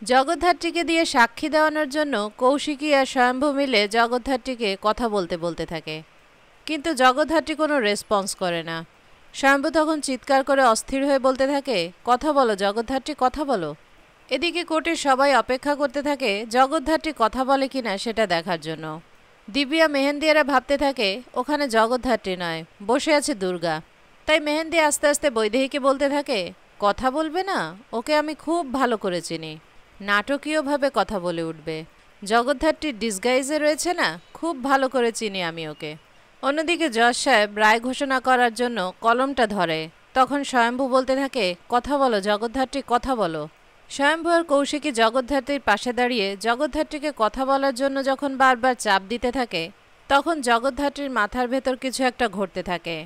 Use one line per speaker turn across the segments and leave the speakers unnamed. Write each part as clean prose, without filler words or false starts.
জগদ্ধাত্রীকে দিয়ে সাক্ষী দেওয়ানোর জন্য কৌশিকী আর স্বয়ম্ভু মিলে জগদ্ধাত্রীকে কথা বলতে বলতে থাকে, কিন্তু জগদ্ধাত্রী কোনো রেসপন্স করে না। স্বয়ম্ভু তখন চিৎকার করে অস্থির হয়ে বলতে থাকে, কথা বলো জগদ্ধাত্রী, কথা বলো। এদিকে কোর্টের সবাই অপেক্ষা করতে থাকে জগদ্ধাত্রী কথা বলে কিনা সেটা দেখার জন্য। দিব্যা মেহেন্দিরা ভাবতে থাকে ওখানে জগদ্ধাত্রী নয়, বসে আছে দুর্গা। তাই মেহেন্দি আস্তে আস্তে বৈদেহীকে বলতে থাকে, কথা বলবে না, ওকে আমি খুব ভালো করে চিনি, নাটকীয়ভাবে কথা বলে উঠবে। জগদ্ধাত্রীর ডিসগাইজে রয়েছে না, খুব ভালো করে চিনি আমি ওকে। অন্যদিকে জজ সাহেব রায় ঘোষণা করার জন্য কলমটা ধরে, তখন স্বয়ম্ভু বলতে থাকে, কথা বলো জগদ্ধাত্রী, কথা বলো। স্বয়ম্ভু আর কৌশিকী জগদ্ধাত্রীর পাশে দাঁড়িয়ে জগদ্ধাত্রীকে কথা বলার জন্য যখন বারবার চাপ দিতে থাকে, তখন জগদ্ধাত্রীর মাথার ভেতর কিছু একটা ঘটতে থাকে।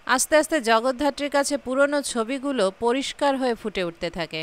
আস্তে আস্তে জগদ্ধাত্রীর কাছে পুরনো ছবিগুলো পরিষ্কার হয়ে ফুটে উঠতে থাকে।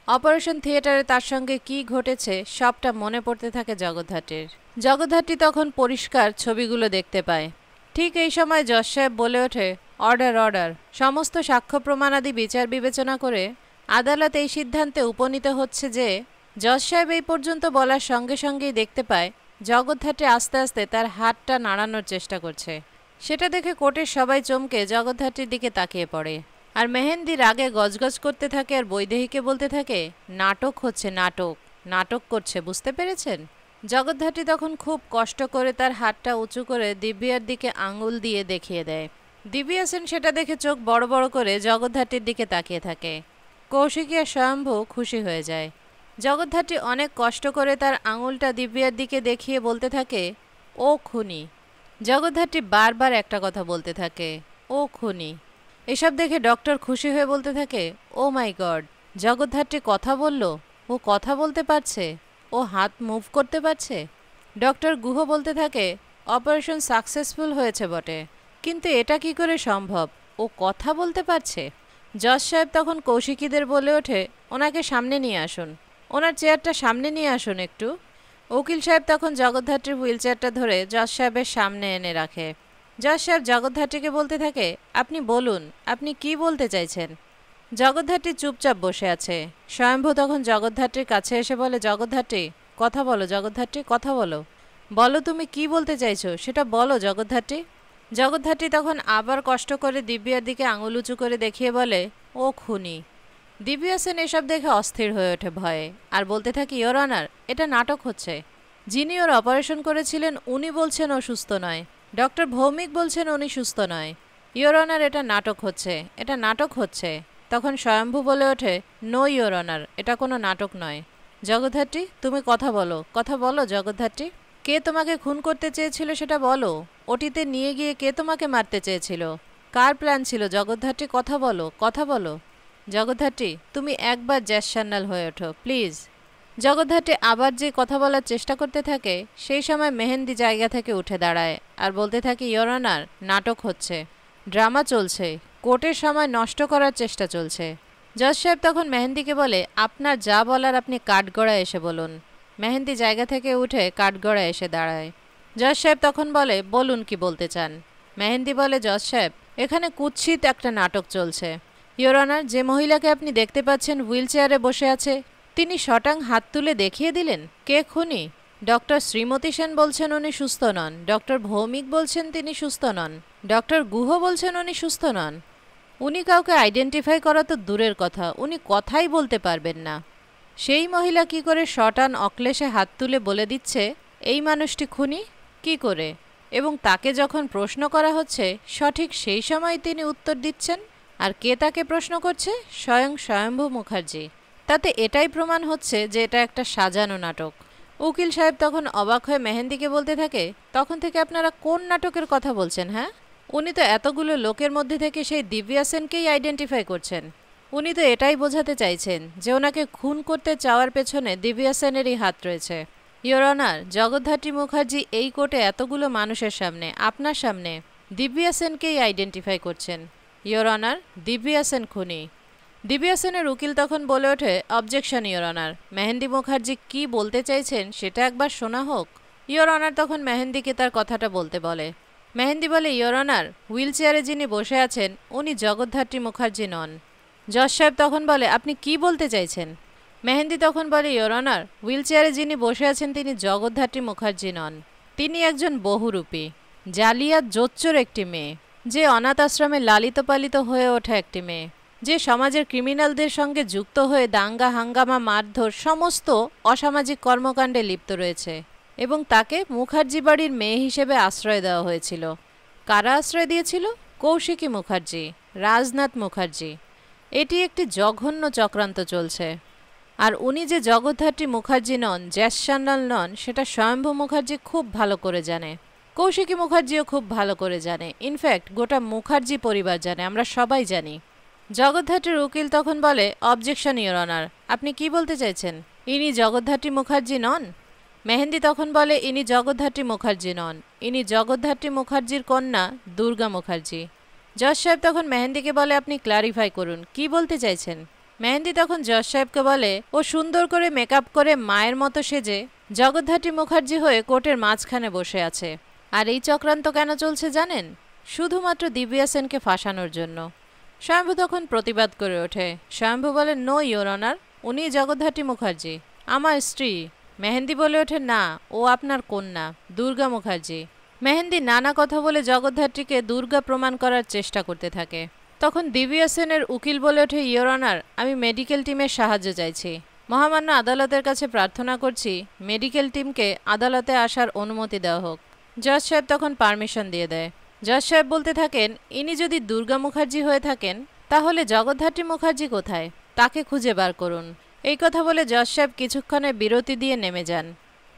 অপারেশন থিয়েটারে তার সঙ্গে কি ঘটেছে সবটা মনে পড়তে থাকে জগদ্ধাত্রীর। জগদ্ধাত্রী তখন পরিষ্কার ছবিগুলো দেখতে পায়। ঠিক এই সময় জজ সাহেব বলে ওঠে, অর্ডার অর্ডার। সমস্ত সাক্ষ্য প্রমাণাদি বিচার বিবেচনা করে আদালত এই সিদ্ধান্তে উপনীত হচ্ছে যে, জজ সাহেব এই পর্যন্ত বলার সঙ্গে সঙ্গেই দেখতে পায় জগদ্ধাত্রী আস্তে আস্তে তার হাতটা নাড়ানোর চেষ্টা করছে। সেটা দেখে কোর্টের সবাই চমকে জগদ্ধাত্রীর দিকে তাকিয়ে পড়ে। আর মেহেন্দি রাগে গজগজ করতে থাকে আর বৈদেহীকে বলতে থাকে, নাটক হচ্ছে, নাটক, নাটক করছে, বুঝতে পেরেছেন? জগদ্ধাত্রী তখন খুব কষ্ট করে তার হাতটা উঁচু করে দিব্যার দিকে আঙুল দিয়ে দেখিয়ে দেয়। দিব্যা সেন সেটা দেখে চোখ বড় বড় করে জগদ্ধাত্রীর দিকে তাকিয়ে থাকে। কৌশিকী আর স্বয়ম্ভু খুশি হয়ে যায়। জগদ্ধাত্রী অনেক কষ্ট করে তার আঙুলটা দিব্যার দিকে দেখিয়ে বলতে থাকে, ও খুনি। জগদ্ধাত্রী বারবার একটা কথা বলতে থাকে, ও খুনি। এসব দেখে ডক্টর খুশি হয়ে বলতে থাকে, ও মাই গড, জগদ্ধাত্রী কথা বলল, ও কথা বলতে পারছে, ও হাত মুভ করতে পারছে। ডক্টর গুহ বলতে থাকে, অপারেশন সাকসেসফুল হয়েছে বটে, কিন্তু এটা কি করে সম্ভব, ও কথা বলতে পারছে? জজ সাহেব তখন কৌশিকীদের বলে ওঠে, ওনাকে সামনে নিয়ে আসুন, ওনার চেয়ারটা সামনে নিয়ে আসুন একটু। উকিল সাহেব তখন জগদ্ধাত্রীর হুইল চেয়ারটা ধরে জজ সাহেবের সামনে এনে রাখে। জজ সাহেব জগদ্ধাত্রীকে বলতে থাকে, আপনি বলুন, আপনি কি বলতে চাইছেন? জগদ্ধাত্রী চুপচাপ বসে আছে। স্বয়ম্ভু তখন জগদ্ধাত্রীর কাছে এসে বলে, জগদ্ধাত্রী, কথা বলো জগদ্ধাত্রী, কথা বলো, বলো তুমি কি বলতে চাইছো, সেটা বলো জগদ্ধাত্রী। জগদ্ধাত্রী তখন আবার কষ্ট করে দিব্যার দিকে আঙুল উঁচু করে দেখিয়ে বলে, ও খুনি। দিব্যা সেন এসব দেখে অস্থির হয়ে ওঠে ভয়ে, আর বলতে থাকে, ইওর অনার, এটা নাটক হচ্ছে। যিনি ওর অপারেশন করেছিলেন উনি বলছেন ও সুস্থ নয়, ডক্টর ভৌমিক বলছেন উনি সুস্থ নয়। ইওর অনার, এটা নাটক হচ্ছে, এটা নাটক হচ্ছে। তখন স্বয়ম্ভু বলে ওঠে, নো ইওর অনার, এটা কোনো নাটক নয়। জগদ্ধাত্রী, তুমি কথা বলো, কথা বলো জগদ্ধাত্রী। কে তোমাকে খুন করতে চেয়েছিল সেটা বলো। ওটিতে নিয়ে গিয়ে কে তোমাকে মারতে চেয়েছিল, কার প্ল্যান ছিল জগদ্ধাত্রী, কথা বলো, কথা বলো। জগদ্ধাত্রী, তুমি একবার জ্যাসান্নাল হয়ে ওঠো প্লিজ। জগদ্ধাত্রী আবার যে কথা বলার চেষ্টা করতে থাকে, সেই সময় মেহেন্দি জায়গা থেকে উঠে দাঁড়ায় আর বলতে থাকে, ইওর অনার, নাটক হচ্ছে, ড্রামা চলছে, কোর্টের সময় নষ্ট করার চেষ্টা চলছে। জজ সাহেব তখন মেহেন্দিকে বলে, আপনার যা বলার আপনি কাঠগড়ায় এসে বলুন। মেহেন্দি জায়গা থেকে উঠে কাঠগড়ায় এসে দাঁড়ায়। জজ সাহেব তখন বলে, বলুন কি বলতে চান। মেহেন্দি বলে, জজ সাহেব, এখানে কুৎসিত একটা নাটক চলছে। ইওর অনার, যে মহিলাকে আপনি দেখতে পাচ্ছেন হুইল চেয়ারে বসে আছে, তিনি শটাং হাত তুলে দেখিয়ে দিলেন কে খুনি। ডক্টর শ্রীমতী সেন বলছেন উনি সুস্থ নন, ডক্টর ভৌমিক বলছেন তিনি সুস্থ নন, ডক্টর গুহ বলছেন উনি সুস্থ নন। উনি কাউকে আইডেন্টিফাই করা তো দূরের কথা, উনি কথাই বলতে পারবেন না। সেই মহিলা কি করে শটান অক্লেশে হাত তুলে বলে দিচ্ছে এই মানুষটি খুনি, কি করে? এবং তাকে যখন প্রশ্ন করা হচ্ছে সঠিক সেই সময় তিনি উত্তর দিচ্ছেন। আর কে তাকে প্রশ্ন করছে? স্বয়ং স্বয়ম্ভু মুখার্জি। তাতে এটাই প্রমাণ হচ্ছে যে এটা একটা সাজানো নাটক। উকিল সাহেব তখন অবাক হয়ে মেহেন্দিকে বলতে থাকে, তখন থেকে আপনারা কোন নাটকের কথা বলছেন? হ্যাঁ, উনি তো এতগুলো লোকের মধ্যে থেকে সেই দিব্যা সেনকেই আইডেন্টিফাই করছেন। উনি তো এটাই বোঝাতে চাইছেন যে ওনাকে খুন করতে চাওয়ার পেছনে দিব্যা সেনেরই হাত রয়েছে। ইওর অনার, জগদ্ধাত্রী মুখার্জি এই কোর্টে এতগুলো মানুষের সামনে, আপনার সামনে, দিব্যা সেনকেই আইডেন্টিফাই করছেন। ইওর অনার, দিব্যা সেন খুনি। দিব্যা সেনের উকিল তখন বলে ওঠে, objection your honour, Mehendi Mukherjee কি বলতে চাইছেন সেটা একবার শোনা হোক। ইওর অনার তখন মেহেন্দিকে তার কথাটা বলতে বলে। মেহেন্দি বলে, ইওর অনার, হুইল চেয়ারে যিনি বসে আছেন উনি জগদ্ধাত্রী মুখার্জি নন। জজ সাহেব তখন বলে, আপনি কি বলতে চাইছেন? মেহেন্দি তখন বলে, ইয়োর অনার, হুইল চেয়ারে যিনি বসে আছেন তিনি জগদ্ধাত্রী মুখার্জি নন। তিনি একজন বহুরূপী, জালিয়াত জোচ্চোর একটি মেয়ে, যে অনাথ আশ্রমে লালিত পালিত হয়ে ওঠা একটি মেয়ে, যে সমাজের ক্রিমিনালদের সঙ্গে যুক্ত হয়ে দাঙ্গা হাঙ্গামা মারধর সমস্ত অসামাজিক কর্মকাণ্ডে লিপ্ত রয়েছে, এবং তাকে মুখার্জি বাড়ির মেয়ে হিসেবে আশ্রয় দেওয়া হয়েছিল। কারা আশ্রয় দিয়েছিল? কৌশিকী মুখার্জি, রাজনাথ মুখার্জি। এটি একটি জঘন্য চক্রান্ত চলছে। আর উনি যে জগদ্ধাত্রী মুখার্জি নন, জ্যাস সান্যাল নন, সেটা স্বয়ম্ভু মুখার্জি খুব ভালো করে জানে। কৌশিকী মুখার্জিও খুব ভালো করে জানে। ইনফ্যাক্ট গোটা মুখার্জি পরিবার জানে, আমরা সবাই জানি। জগদ্ধাত্রীর উকিল তখন বলে, অবজেকশন ইয়োর অনার, আপনি কি বলতে চাইছেন? ইনি জগদ্ধাত্রী মুখার্জি নন? মেহেন্দি তখন বলে, ইনি জগদ্ধাত্রী মুখার্জি নন, ইনি জগদ্ধাত্রী মুখার্জির কন্যা দুর্গা মুখার্জি। জজ সাহেব তখন মেহেন্দিকে বলে, আপনি ক্লারিফাই করুন, কি বলতে চাইছেন? মেহেন্দি তখন জজ সাহেবকে বলে, ও সুন্দর করে মেকআপ করে মায়ের মতো সেজে জগদ্ধাত্রী মুখার্জি হয়ে কোর্টের মাঝখানে বসে আছে। আর এই চক্রান্ত কেন চলছে জানেন? শুধুমাত্র দিব্যা সেনকে ফাঁসানোর জন্য। স্বয়ম্ভু তখন প্রতিবাদ করে ওঠে। স্বয়ম্ভু বলে, নো ইয়োর অনার, উনি জগদ্ধাত্রী মুখার্জি, আমার স্ত্রী। মেহেন্দি বলে ওঠে, না, ও আপনার কন্যা দুর্গা মুখার্জি। মেহেন্দি নানা কথা বলে জগদ্ধাত্রীকে দুর্গা প্রমাণ করার চেষ্টা করতে থাকে। তখন দিব্যা সেনের উকিল বলে ওঠে, ইয়োর অনার, আমি মেডিকেল টিমের সাহায্য চাইছি। মহামান্য আদালতের কাছে প্রার্থনা করছি মেডিকেল টিমকে আদালতে আসার অনুমতি দেওয়া হোক। জজ সাহেব তখন পারমিশন দিয়ে দেয়। জজ সাহেব বলতে থাকেন, ইনি যদি দুর্গা মুখার্জি হয়ে থাকেন তাহলে জগদ্ধাত্রী মুখার্জি কোথায়? তাকে খুঁজে বার করুন। এই কথা বলে জজ সাহেব কিছুক্ষণের বিরতি দিয়ে নেমে যান।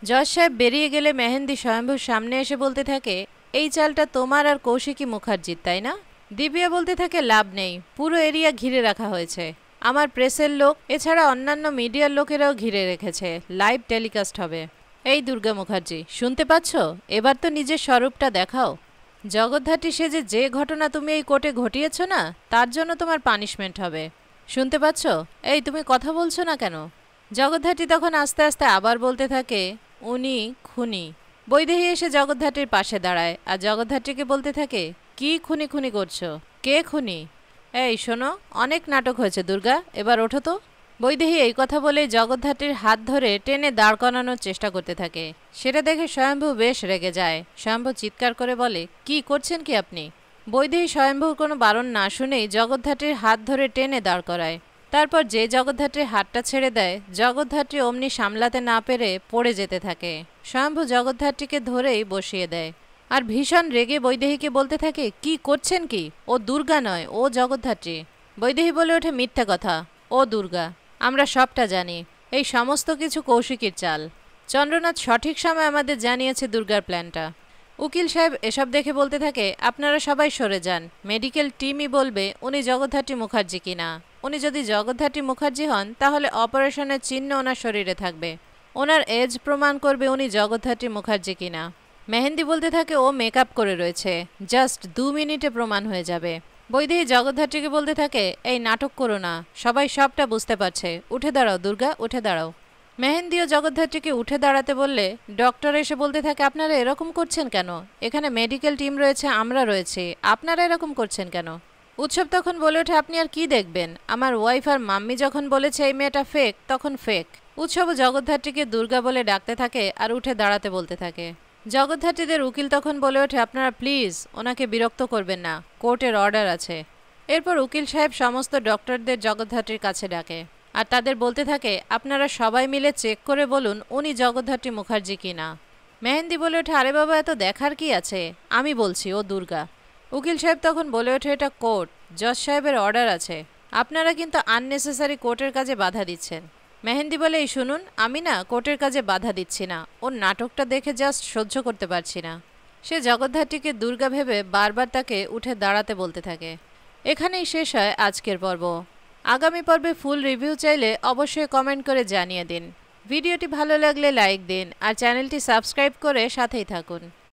জজ সাহেব বেরিয়ে গেলে মেহেন্দি স্বয়ম্ভুর সামনে এসে বলতে থাকে, এই চালটা তোমার আর কৌশিকী মুখার্জির, তাই না? দিব্যা বলতে থাকে, লাভ নেই, পুরো এরিয়া ঘিরে রাখা হয়েছে। আমার প্রেসের লোক এছাড়া অন্যান্য মিডিয়ার লোকেরাও ঘিরে রেখেছে, লাইভ টেলিকাস্ট হবে। এই দুর্গা মুখার্জি, শুনতে পাচ্ছ? এবার তো নিজের স্বরূপটা দেখাও। জগদ্ধাত্রী সেজে যে ঘটনা তুমি এই কোর্টে ঘটিয়েছ না, তার জন্য তোমার পানিশমেন্ট হবে। শুনতে পাচ্ছ? এই তুমি কথা বলছো না কেন? জগদ্ধাত্রী তখন আস্তে আস্তে আবার বলতে থাকে, উনি খুনি। বৈদেহী এসে জগদ্ধাত্রীর পাশে দাঁড়ায় আর জগদ্ধাত্রীকে বলতে থাকে, কি খুনি খুনি করছো? কে খুনি? এই শোনো, অনেক নাটক হয়েছে দুর্গা, এবার ওঠো তো। বৈদেহী এই কথা বলে জগদ্ধাত্রীর হাত ধরে টেনে দাঁড় করানোর চেষ্টা করতে থাকে। সেটা দেখে স্বয়ম্ভু বেশ রেগে যায়। স্বয়ম্ভু চিৎকার করে বলে, কি করছেন কি আপনি? বৈদেহী স্বয়ম্ভুর কোনো বারণ না শুনেই জগদ্ধাত্রীর হাত ধরে টেনে দাঁড় করায়। তারপর যে জগদ্ধাত্রীর হাতটা ছেড়ে দেয়, জগদ্ধাত্রী অমনি সামলাতে না পেরে পড়ে যেতে থাকে। স্বয়ম্ভু জগদ্ধাত্রীকে ধরেই বসিয়ে দেয় আর ভীষণ রেগে বৈদেহীকে বলতে থাকে, কি করছেন কি? ও দুর্গা নয়, ও জগদ্ধাত্রী। বৈদেহী বলে ওঠে, মিথ্যা কথা, ও দুর্গা। আমরা সবটা জানি, এই সমস্ত কিছু কৌশিকীর চাল। চন্দ্রনাথ সঠিক সময় আমাদের জানিয়েছে দুর্গার প্ল্যানটা। উকিল সাহেব এসব দেখে বলতে থাকে, আপনারা সবাই সরে যান, মেডিকেল টিমই বলবে উনি জগদ্ধাত্রী মুখার্জি কিনা। উনি যদি জগদ্ধাত্রী মুখার্জি হন তাহলে অপারেশনের চিহ্ন ওনার শরীরে থাকবে, ওনার এজ প্রমাণ করবে উনি জগদ্ধাত্রী মুখার্জি কিনা। মেহেন্দি বলতে থাকে, ও মেকআপ করে রয়েছে, জাস্ট 2 মিনিটে প্রমাণ হয়ে যাবে। বৈদেহী জগদ্ধাত্রীকে বলতে থাকে, এই নাটক করো না, সবাই সবটা বুঝতে পারছে, উঠে দাঁড়াও দুর্গা, উঠে দাঁড়াও। মেহেন্দিও জগদ্ধাত্রীকে উঠে দাঁড়াতে বললে ডক্টর এসে বলতে থাকে, আপনারা এরকম করছেন কেন? এখানে মেডিকেল টিম রয়েছে, আমরা রয়েছি, আপনারা এরকম করছেন কেন? উৎসব তখন বলে ওঠে, আপনি আর কি দেখবেন? আমার ওয়াইফ আর মাম্মি যখন বলেছে এই মেয়েটা ফেক, তখন ফেক। উৎসব জগদ্ধাত্রীকে দুর্গা বলে ডাকতে থাকে আর উঠে দাঁড়াতে বলতে থাকে। জগদ্ধাত্রীদের উকিল তখন বলে ওঠে, আপনারা প্লিজ ওনাকে বিরক্ত করবেন না, কোর্টের অর্ডার আছে। এরপর উকিল সাহেব সমস্ত ডক্টরদের জগদ্ধাত্রীর কাছে ডাকে আর তাদের বলতে থাকে, আপনারা সবাই মিলে চেক করে বলুন উনি জগদ্ধাত্রী মুখার্জি কিনা। মেহেন্দি বলে ওঠে, আরে বাবা, এত দেখার কি আছে, আমি বলছি ও দুর্গা। উকিল সাহেব তখন বলে ওঠে, এটা কোর্ট, জজ সাহেবের অর্ডার আছে, আপনারা কিন্তু আননেসেসারি কোর্টের কাজে বাধা দিচ্ছেন। মেহেন্দি বলে, এই শুনুন, আমি না কোর্টের কাজে বাধা দিচ্ছি না, ওর নাটকটা দেখে জাস্ট সহ্য করতে পারছি না। সে জগদ্ধাত্রীকে দুর্গা ভেবে বারবার তাকে উঠে দাঁড়াতে বলতে থাকে। এখানেই শেষ হয় আজকের পর্ব। আগামী পর্বে ফুল রিভিউ চাইলে অবশ্যই কমেন্ট করে জানিয়ে দিন। ভিডিওটি ভালো লাগলে লাইক দিন আর চ্যানেলটি সাবস্ক্রাইব করে সাথেই থাকুন।